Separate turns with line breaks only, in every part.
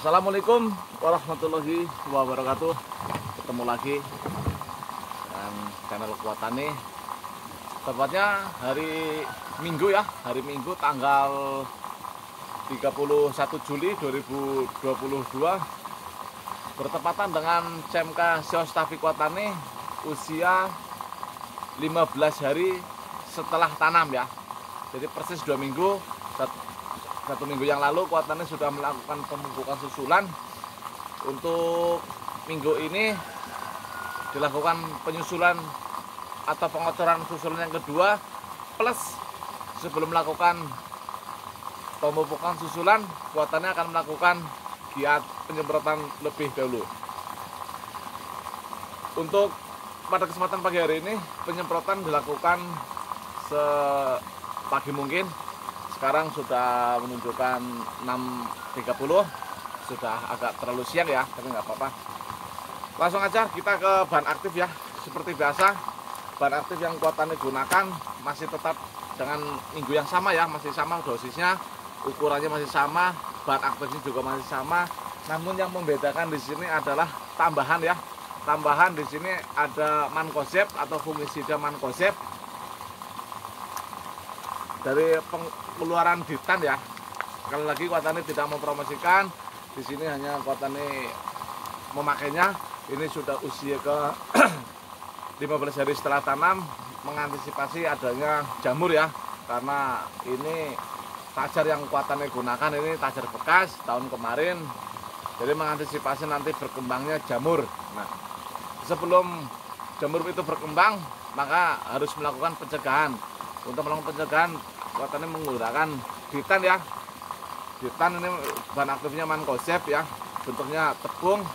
Assalamualaikum warahmatullahi wabarakatuh. Ketemu lagi dengan channel Kuatane. Tepatnya hari Minggu ya, hari Minggu tanggal 31 Juli 2022, bertepatan dengan CMK Siostafi Kuatane usia 15 hari setelah tanam ya. Jadi persis 2 minggu. Satu minggu yang lalu Kuatane sudah melakukan pemupukan susulan. Untuk minggu ini dilakukan penyusulan atau pengocoran susulan yang kedua, plus sebelum melakukan pemupukan susulan Kuatane akan melakukan giat penyemprotan lebih dahulu. Untuk pada kesempatan pagi hari ini penyemprotan dilakukan sepagi mungkin. Sekarang sudah menunjukkan 6.30, sudah agak terlalu siang ya, tapi nggak apa-apa. Langsung aja kita ke bahan aktif ya. Seperti biasa, bahan aktif yang Kuatane gunakan masih tetap dengan minggu yang sama ya, masih sama dosisnya, ukurannya masih sama, bahan aktifnya juga masih sama. Namun yang membedakan di sini adalah tambahan ya. Tambahan di sini ada mancozeb atau fungisida mancozeb dari pengeluaran Ditan ya. Sekali lagi Kuatane tidak mempromosikan, di sini hanya Kuatane memakainya. Ini sudah usia ke 15 hari setelah tanam, mengantisipasi adanya jamur ya, karena ini tajar yang Kuatane gunakan ini tajar bekas tahun kemarin, jadi mengantisipasi nanti berkembangnya jamur. Nah, sebelum jamur itu berkembang maka harus melakukan pencegahan. Untuk melakukan pencegahan Kuatane menggunakan Ditan ya. Ditan ini bahan aktifnya mancozeb ya, bentuknya tepung,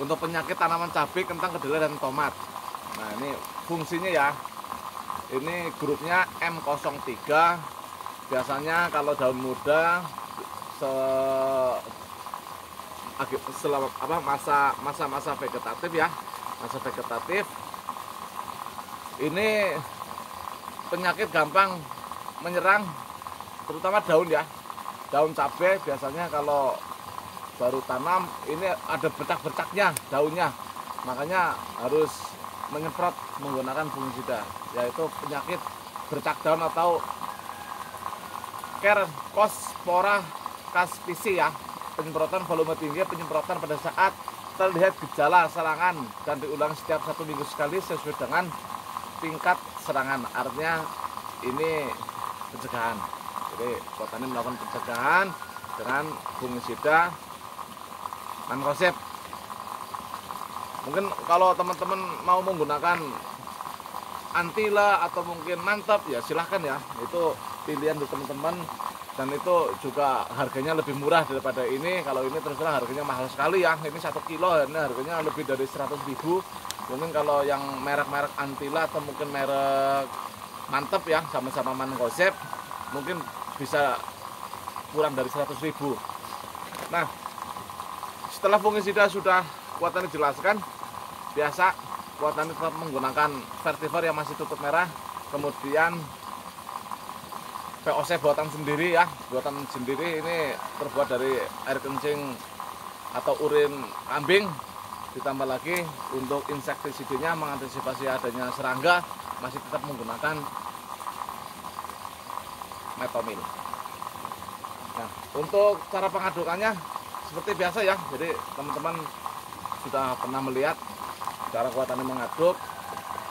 untuk penyakit tanaman cabai, kentang, kedelai, dan tomat. Nah, ini fungsinya ya, ini grupnya M03. Biasanya kalau daun muda masa vegetatif ya, masa vegetatif ini penyakit gampang menyerang, terutama daun ya, daun cabai. Biasanya kalau baru tanam ini ada bercak-bercaknya daunnya, makanya harus menyemprot menggunakan fungisida, yaitu penyakit bercak daun atau Cercospora caspisi ya. Penyemprotan volume tinggi, penyemprotan pada saat terlihat gejala serangan, dan diulang setiap 1 minggu sekali sesuai dengan tingkat serangan. Artinya ini pencegahan. Jadi Kuatane melakukan pencegahan dengan fungisida mancozeb. Mungkin kalau teman-teman mau menggunakan Antila atau mungkin Mantap ya silahkan ya, itu pilihan dari teman-teman, dan itu juga harganya lebih murah daripada ini. Kalau ini terus terang harganya mahal sekali ya, ini 1 kilo ini harganya lebih dari 100.000. Mungkin kalau yang merek-merek Antila atau mungkin merek Mantap ya, sama-sama mancozeb, mungkin bisa kurang dari 100.000. Nah, setelah fungisida sudah Kuatane jelaskan, biasa Kuatane tetap menggunakan Vertiver yang masih tutup merah, kemudian VOC buatan sendiri ya, buatan sendiri ini terbuat dari air kencing atau urin kambing. Ditambah lagi untuk insektisidnya mengantisipasi adanya serangga, masih tetap menggunakan Metomil. Nah, untuk cara pengadukannya seperti biasa ya. Jadi teman-teman sudah pernah melihat cara Kuatane mengaduk.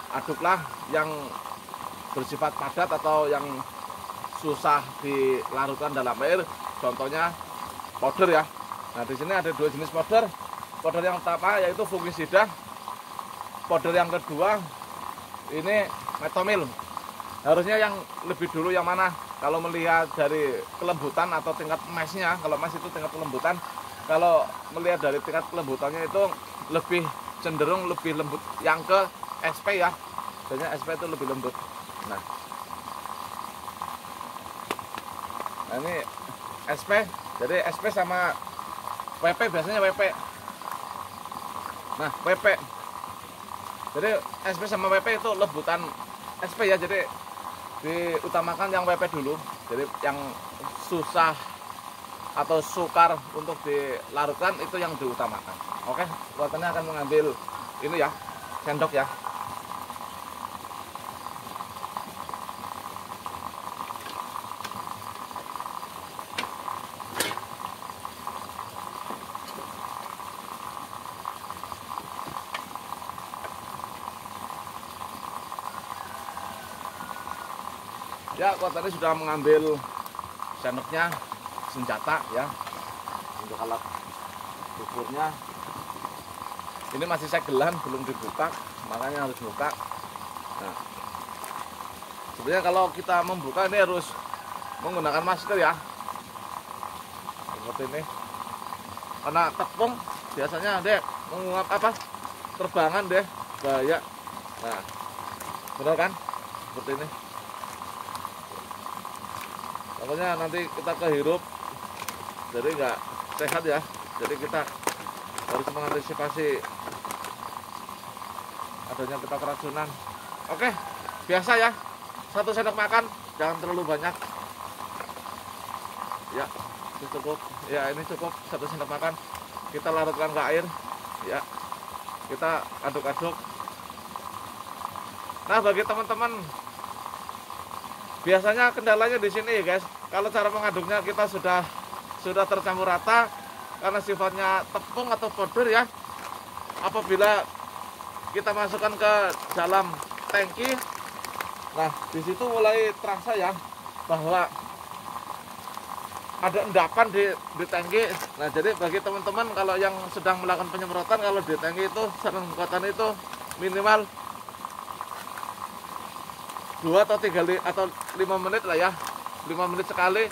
Aduklah yang bersifat padat atau yang susah dilarutkan dalam air. Contohnya powder ya. Nah, di sini ada 2 jenis powder. Powder yang pertama yaitu fungisida. Powder yang kedua ini Metomil. Harusnya yang lebih dulu yang mana? Kalau melihat dari kelembutan atau tingkat mesnya, kalau mes itu tingkat kelembutan. Kalau melihat dari tingkat kelembutannya itu lebih cenderung lebih lembut yang ke SP ya. Biasanya SP itu lebih lembut. Nah ini SP. Jadi SP sama WP, biasanya WP. Nah, WP. Jadi SP sama WP itu lebutan SP ya. Jadi diutamakan yang WP dulu. Jadi yang susah atau sukar untuk dilarutkan itu yang diutamakan. Oke, kuatannya akan mengambil ini ya, sendok ya. Ya, kuatannya sudah mengambil sendoknya, senjata ya, untuk alat ukurnya. Ini masih segelan, belum dibuka, makanya harus buka. Nah, sebenarnya kalau kita membuka ini harus menggunakan masker ya, seperti ini. Karena tepung biasanya deh menguap terbangan deh, bahaya. Nah, benar kan? Seperti ini. Pokoknya nanti kita kehirup, jadi nggak sehat ya. Jadi kita harus mengantisipasi adanya kita keracunan. Oke, biasa ya, 1 sendok makan, jangan terlalu banyak. Ya, ini cukup. Ya, ini cukup 1 sendok makan. Kita larutkan ke air, ya. Kita aduk-aduk. Nah, bagi teman-teman, biasanya kendalanya di sini ya guys. Kalau cara mengaduknya kita sudah tercampur rata karena sifatnya tepung atau powder ya. Apabila kita masukkan ke dalam tangki, nah di situ mulai terasa ya bahwa ada endapan di tangki. Nah, jadi bagi teman-teman kalau yang sedang melakukan penyemprotan, kalau di tangki itu sarang kuatan itu minimal 2 atau 3 atau 5 menit lah ya, 5 menit sekali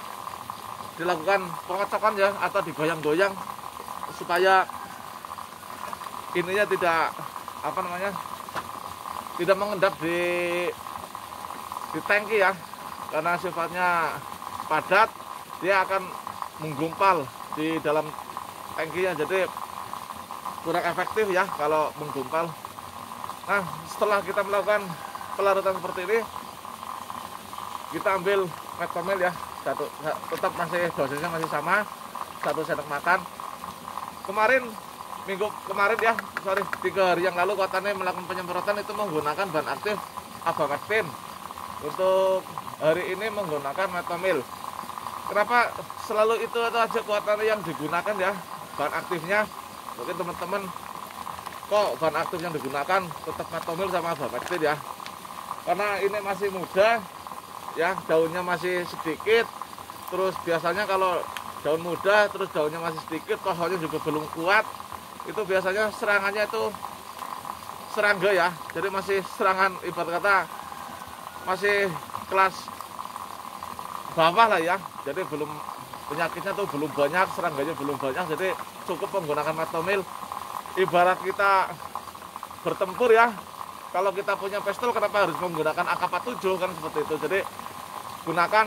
dilakukan pengocokan ya, atau digoyang-goyang supaya ininya tidak tidak mengendap di tangki ya, karena sifatnya padat, dia akan menggumpal di dalam tangkinya, jadi kurang efektif ya kalau menggumpal. Nah, setelah kita melakukan pelarutan seperti ini, kita ambil metomil ya, tetap masih dosisnya masih sama, 1 sendok makan. Minggu kemarin ya, 3 hari yang lalu kuatannya melakukan penyemprotan itu menggunakan bahan aktif Abamectin. Untuk hari ini menggunakan metomil. Kenapa selalu itu aja kuatannya yang digunakan ya, bahan aktifnya? Mungkin teman-teman, kok bahan aktif yang digunakan tetap metomil sama Abamectin ya? Karena ini masih muda ya, daunnya masih sedikit. Terus biasanya kalau daun muda terus daunnya masih sedikit, pohonnya juga belum kuat, itu biasanya serangannya itu serangga ya. Jadi masih serangan, ibarat kata masih kelas bawah lah ya. Jadi belum, penyakitnya tuh belum banyak, serangganya belum banyak. Jadi cukup menggunakan metomil. Ibarat kita bertempur ya, kalau kita punya pistol kenapa harus menggunakan AK-47 kan, seperti itu. Jadi gunakan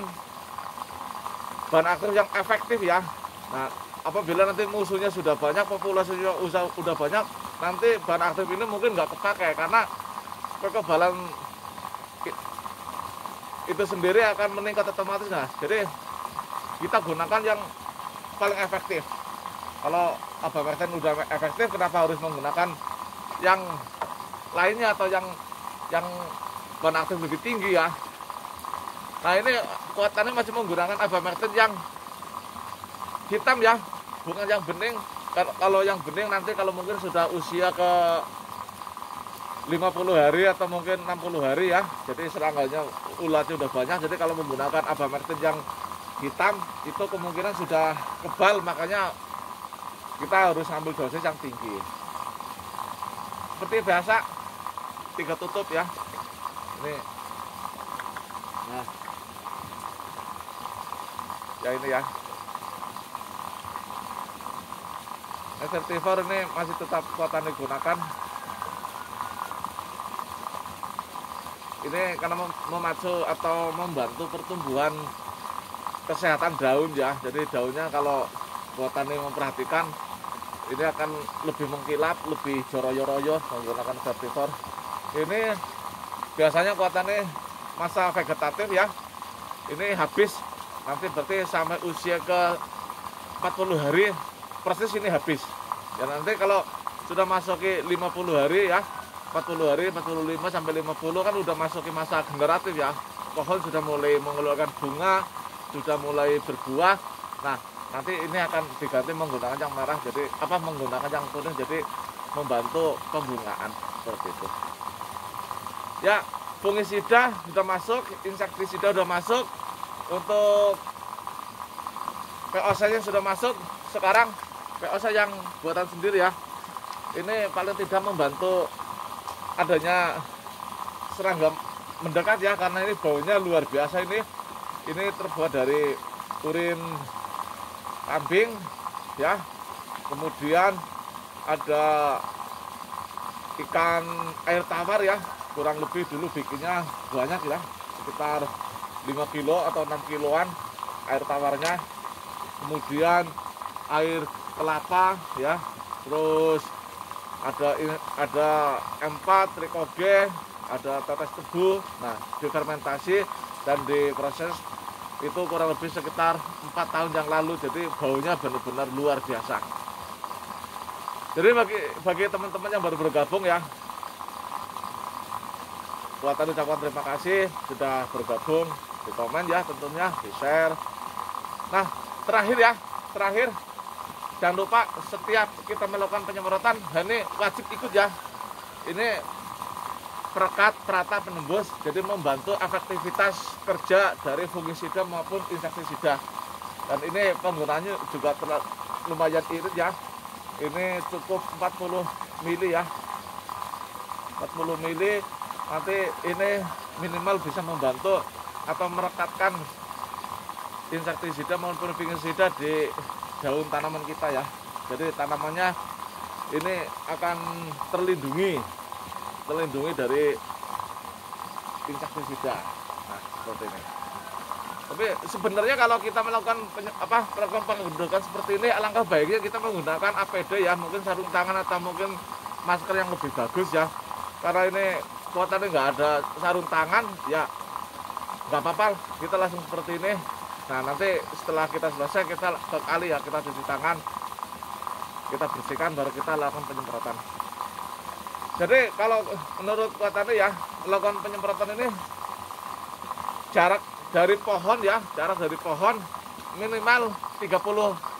bahan aktif yang efektif ya. Nah, apabila nanti musuhnya sudah banyak, populasinya sudah banyak, nanti bahan aktif ini mungkin nggak kepakai karena kekebalan itu sendiri akan meningkat otomatis. Nah, jadi kita gunakan yang paling efektif. Kalau Abamectin udah efektif, kenapa harus menggunakan yang lainnya atau yang bahan aktif lebih tinggi ya? Nah, ini kuatannya masih menggunakan Abamectin yang hitam ya, bukan yang bening. Kalau yang bening nanti kalau mungkin sudah usia ke 50 hari atau mungkin 60 hari ya, jadi serangannya ulatnya udah banyak. Jadi kalau menggunakan Abamectin yang hitam itu kemungkinan sudah kebal, makanya kita harus ambil dosis yang tinggi. Seperti biasa, 3 tutup ya. Ini, nah, ya ini ya. Insektivore ini masih tetap kuatan digunakan. Ini karena memacu atau membantu pertumbuhan kesehatan daun ya. Jadi daunnya kalau kuatannya memperhatikan, ini akan lebih mengkilap, lebih joroyo-royo menggunakan insektivore. Ini biasanya kuatannya masa vegetatif ya. Ini habis nanti berarti sampai usia ke 40 hari persis ini habis. Ya nanti kalau sudah masuki 50 hari ya, 40 hari, 45 sampai 50 kan udah masuki masa generatif ya. Pohon sudah mulai mengeluarkan bunga, sudah mulai berbuah. Nah, nanti ini akan diganti menggunakan yang merah, jadi menggunakan yang kuning, jadi membantu pembungaan seperti itu. Ya, fungisida sudah masuk, insektisida sudah masuk, untuk POC-nya sudah masuk. Sekarang POC yang buatan sendiri ya, ini paling tidak membantu adanya serangga mendekat ya, karena ini baunya luar biasa. Ini terbuat dari urin kambing ya, kemudian ada ikan air tawar ya, kurang lebih dulu bikinnya banyak ya, sekitar 5 kilo atau 6 kiloan air tawarnya, kemudian air kelapa ya, terus ada M4, trikoge, ada tetes tebu. Nah, difermentasi dan diproses itu kurang lebih sekitar 4 tahun yang lalu, jadi baunya benar-benar luar biasa. Jadi bagi teman-teman yang baru bergabung ya, Buatan ucapan terima kasih sudah bergabung, di komen ya tentunya, di share. Nah, terakhir jangan lupa setiap kita melakukan penyemprotan, ini wajib ikut ya. Ini perekat, perata, penembus, jadi membantu efektivitas kerja dari fungisida maupun insektisida. Dan ini penggunaannya juga lumayan irit ya. Ini cukup 40 mili ya, 40 mili. Nanti ini minimal bisa membantu atau merekatkan insektisida maupun fungisida di daun tanaman kita ya. Jadi tanamannya ini akan terlindungi dari insektisida. Nah, seperti ini. Tapi sebenarnya kalau kita melakukan pengembudukan seperti ini, alangkah baiknya kita menggunakan APD ya, mungkin sarung tangan atau mungkin masker yang lebih bagus ya. Karena ini kuatannya nggak ada sarung tangan ya, nggak apa-apa, kita langsung seperti ini. Nah, nanti setelah kita selesai, kita sekali ya, kita cuci tangan, kita bersihkan, baru kita lakukan penyemprotan. Jadi kalau menurut kuatannya ya, melakukan penyemprotan ini jarak dari pohon ya, jarak dari pohon minimal 30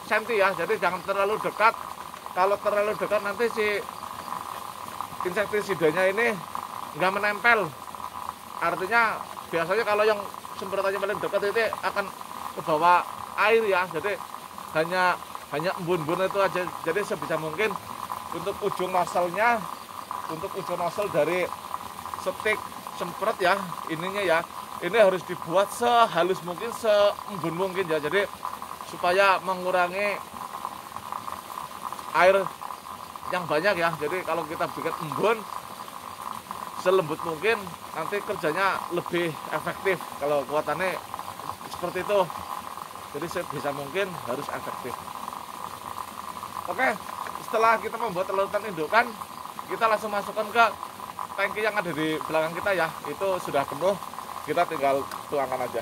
cm ya, jadi jangan terlalu dekat. Kalau terlalu dekat nanti si insektisidanya ini nggak menempel. Artinya biasanya kalau yang semprotannya paling dekat itu akan ke bawah air ya, jadi hanya embun-embun itu aja. Jadi sebisa mungkin untuk ujung nozzle-nya, untuk ujung nozzle dari stik semprot ya, ininya ya, ini harus dibuat sehalus mungkin, seembun mungkin ya, jadi supaya mengurangi air yang banyak ya. Jadi kalau kita bikin embun selembut mungkin, nanti kerjanya lebih efektif kalau kuatannya seperti itu. Jadi sebisa mungkin harus efektif. Oke, setelah kita membuat larutan indukan, kita langsung masukkan ke tangki yang ada di belakang kita ya. Itu sudah penuh, kita tinggal tuangkan aja.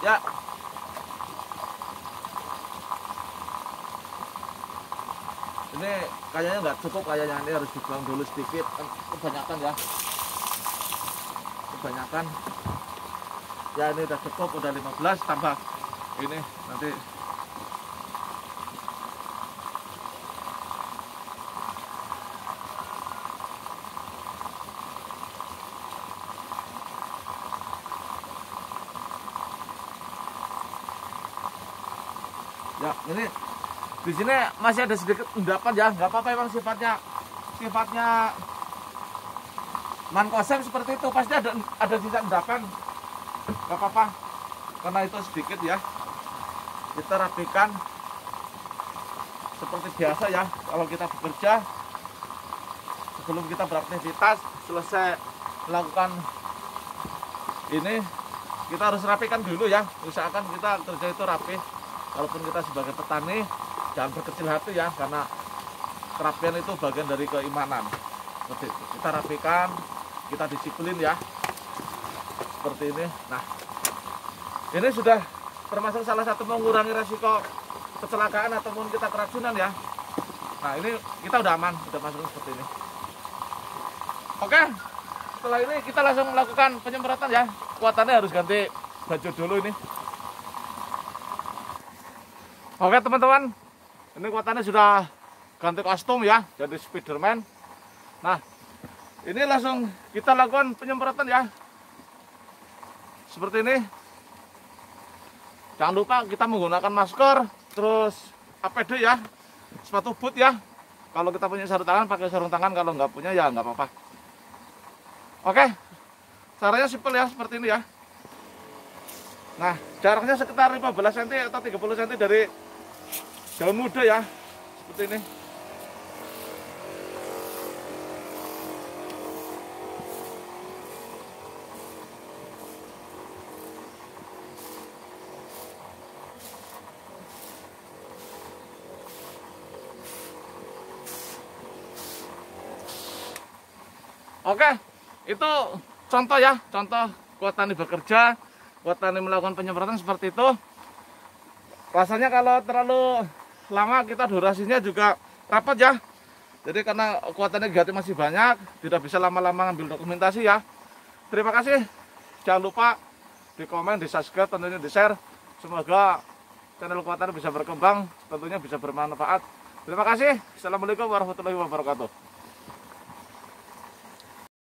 Ya, ini kayaknya nggak cukup, kayaknya ini harus dibuang dulu sedikit, kebanyakan ya, kebanyakan ya. Ini udah cukup, udah 15, tambah ini nanti. Ya, ini di sini masih ada sedikit endapan ya, nggak apa-apa, emang sifatnya mankosem seperti itu, pasti ada sisa endapan, nggak apa-apa, karena itu sedikit ya. Kita rapikan seperti biasa ya, kalau kita bekerja sebelum kita beraktivitas, selesai melakukan ini, kita harus rapikan dulu ya, usahakan kita kerja itu rapi. Walaupun kita sebagai petani jangan berkecil hati ya, karena kerapian itu bagian dari keimanan. Seperti itu. Kita rapikan, kita disiplin ya, seperti ini. Nah, ini sudah termasuk salah satu mengurangi resiko kecelakaan ataupun kita keracunan ya. Nah, ini kita udah aman, udah masuk seperti ini. Oke, setelah ini kita langsung melakukan penyemprotan ya. Kuatannya harus ganti baju dulu ini. Oke teman-teman, ini kuatannya sudah ganti kostum ya, jadi Spiderman. Nah, ini langsung kita lakukan penyemprotan ya, seperti ini. Jangan lupa kita menggunakan masker, terus APD ya, sepatu boot ya. Kalau kita punya sarung tangan, pakai sarung tangan. Kalau nggak punya ya nggak apa-apa. Oke, caranya simpel ya, seperti ini ya. Nah, jaraknya sekitar 15 cm atau 30 cm dari daun muda ya, seperti ini. Oke, itu contoh ya, contoh kuat tani bekerja, kuat tani melakukan penyemprotan seperti itu. Rasanya kalau terlalu lama kita durasinya juga rapat ya. Jadi karena kuatannya negatif masih banyak, tidak bisa lama-lama ngambil dokumentasi ya. Terima kasih. Jangan lupa di komen, di subscribe, tentunya di share. Semoga channel kuat tani bisa berkembang, tentunya bisa bermanfaat. Terima kasih. Assalamualaikum warahmatullahi wabarakatuh.